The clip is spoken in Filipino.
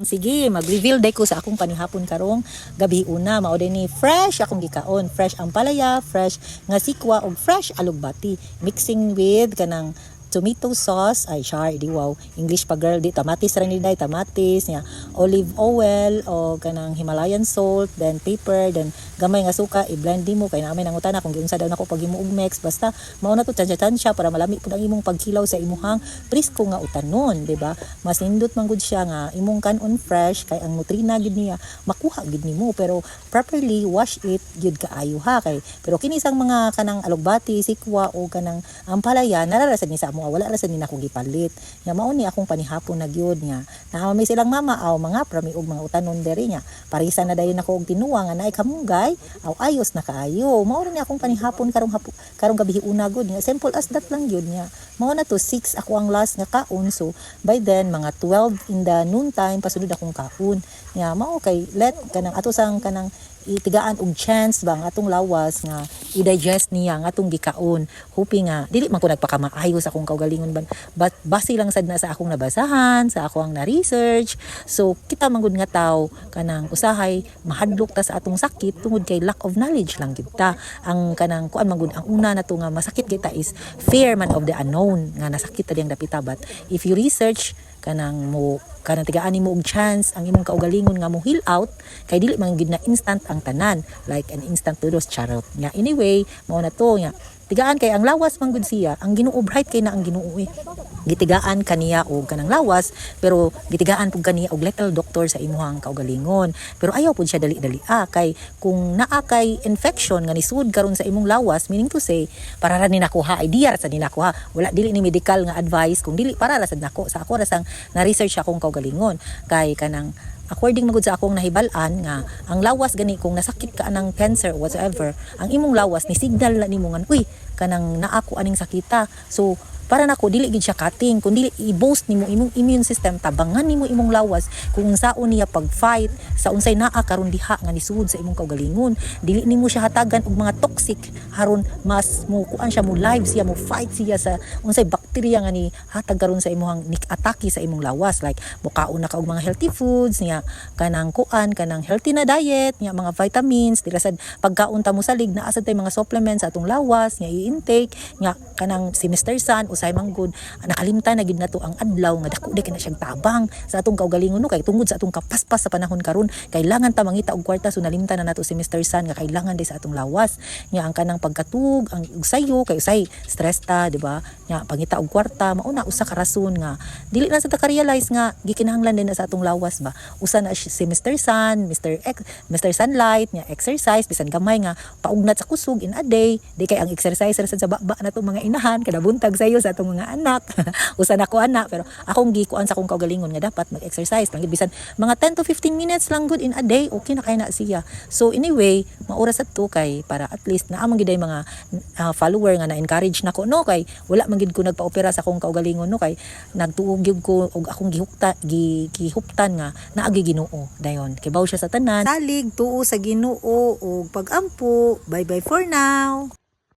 Sige, mag-reveal day ko sa akong panihapon karong gabi una. Mao din ni fresh akong gikaon, fresh ang palaya, fresh nga sikwa ug fresh alugbati. Mixing with kanang tomato sauce, ay char, di wow, English pa girl, di tamatis ra ni day, tamatis, nya, olive oil, o kanang Himalayan salt, then pepper, then gamay nga suka, i-blend di mo, kay namin nangutan na kung giunsa daw nako pag himuog mix, basta mauna to tansya-tansya para malami pud ang imong pagkilaw sa imuhang presko nga utanon, di ba? Mas nindot man gud siya nga imong kanon fresh, kay ang nutrina gid niya makuha gid nimo, pero properly wash it gid kaayo ha, kay pero kini sang mga kanang alugbati, sikwa o kanang ampalaya nararasad ni sa wala ra sa nina ko gipalit nya mao ni akong panihapon na gyud nya na may silang mama aw mga prami og mga utanon diri nya parisa na dayon ako og tinuwa nga naay kamunggay aw ayos na kaayo mao ni akong panihapon karong gabi una gud nya simple as that lang gyud nya mao na to 6 ako ang last nga kaon, so by then mga 12 in the noon time pasunod akong kaon nya mao kay let kanang ato sang kanang itigaan og chance bang atong lawas nga i-digest niya nga atong gikaon, hoping nga dili man ko nagpakamaayo sa akong kaugalingon ban, but base lang sad na sa akong nabasahan, sa akong na-research. So kita man gud nga tawo kanang usahay mahadlok ta sa atong sakit tungod kay lack of knowledge lang kita. Ang kanang kuan man gud ang una nato nga masakit kita is fear man of the unknown, nga nasakit ta diyang dapita, but if you research kanang tigaan nimo og chance ang imong kaugalingon nga mo heal out, kay dili man gid na instant ang tanan like an instant noodles charot nga. Anyway mao na to nga tigaan kay ang lawas man gud siya, ang Ginoo bright kay na ang Ginoo gitigaan kaniya og kanang lawas, pero gitigaan pud kaniya og little doctor sa imuhang kaugalingon, pero ayaw pud siya dali-dali kay kung naa kay infection nga nisud karon sa imong lawas, meaning to say para ra ni nakuha idea sa ni nakuha, wala dili ni medical nga advice, kung dili para ra sad nako sa ako ra sang na research akong kaugalingon kay kanang according magud sa akong nahibal-an nga ang lawas gani kung nasakit ka anang cancer whatsoever, ang imong lawas ni signal na nimo nga uy kanang naa ko aning sakita, so para nako dili gid siya cutting, kun dili i-boost nimo imong immune system, tabangan nimo imong lawas kung saon niya pag-fight sa unsay naa karon diha nga nisud sa imong kaugalingon, dili nimo siya hatagan og mga toxic haron mas mo kuan siya mo live siya mo fight siya sa unsay bakterya nga ni hatag karon sa imong atake sa imong lawas, like mukaon na ka og mga healthy foods niya kanang kuan kanang healthy na diet niya, mga vitamins dira sad pagkaon ta mo salig naa sad tay mga supplements sa atong lawas nga i-intake nga kanang si Mr. Sun usay manggod nakalimtan na gid nato ang adlaw nga dako di na siyang tabang sa atong kaugalingon no, kay tungod sa atong kapaspas sa panahon karon kailangan ta mangita og kwarta, so nalimtan na nato si Mr. Sun nga kailangan di sa atong lawas nga ang kanang pagkatug ang sayo kay usay stress ta, di ba, nga pangita og kwarta mauna usa ka rason nga dili na sa ta ka-realize nga gikinahanglan din na sa atong lawas ba, usa na si Mr. Sun, Mr. Sunlight nga exercise bisan gamay nga paugnat sa kusog in a day, di kay ang exercise ra sa baba na to mga inahan kada buntag sayo sa atong mga anak usa na ko anak, pero akong gikuan sa akong kaugalingon nga dapat mag-exercise lang bisan mga 10 to 15 minutes lang good in a day, okay na kay na siya. So anyway maura sa to kay para at least naa man gid mga follower nga na-encourage nako no, kay wala man gid ko nagpa-opera sa akong kaugalingon no, kay nagtuog gyud ko og akong gihuptan nga naagi Ginoo dayon, kay bawo siya sa tanan salig tuo sa Ginoo ug pag-ampo. Bye bye for now.